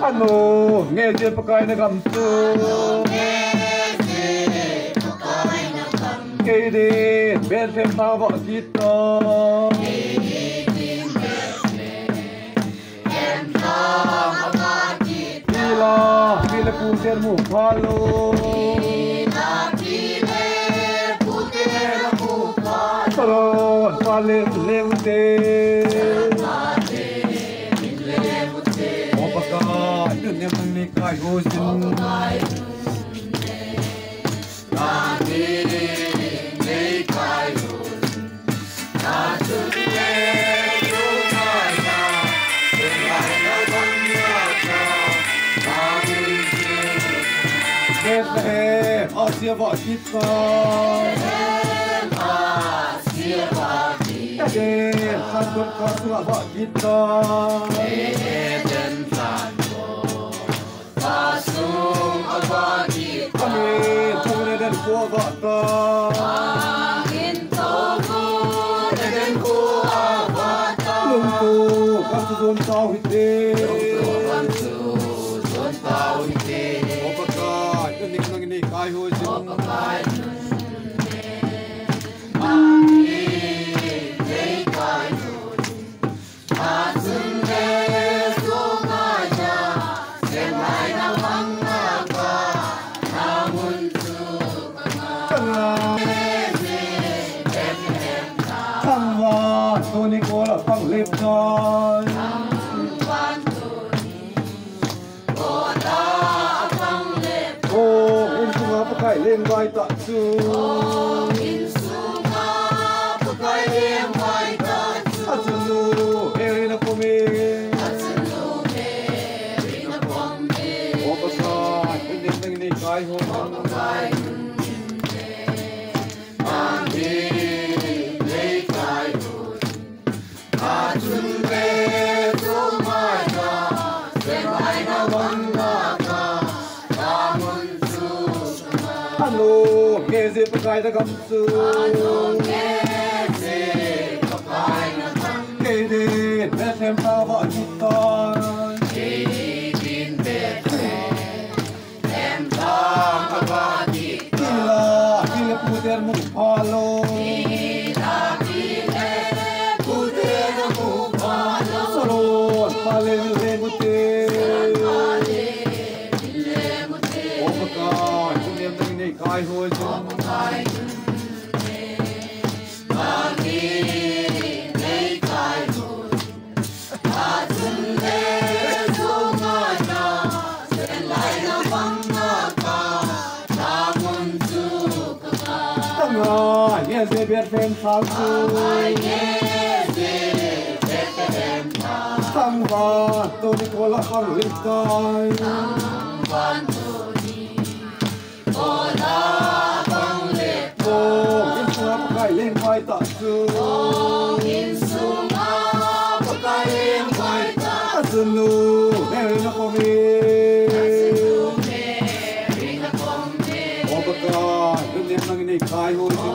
Ano nghe chuyện pakai na gamsu cây đi bên thêm bao vợ kita Bila bila puter mu palo Taron pale levute Opaka dunia menikah hozin Asia vợ kita Santun kasua vợ kita Amin Tuhan dan kuat vợ ta Lung tu Kamsu zon tau hiti Opaka Unik nang ini kai ho Tony Cola Pang Lip Joy Oh, in sunga pakai lem vai tak su Atunu, erina kome Opasa, ini kai ho Ano ngeze pakai na gamsu Kede betem tawa kita Bila puter mu palo Salon pale lemute Kai ho jum Yes, they bet them falsu. Tangwa, Tony Cola Carlitai. Pakai lem vai tak su. Asunu, meri na kome. Opaka, dunia nang ini kai ho.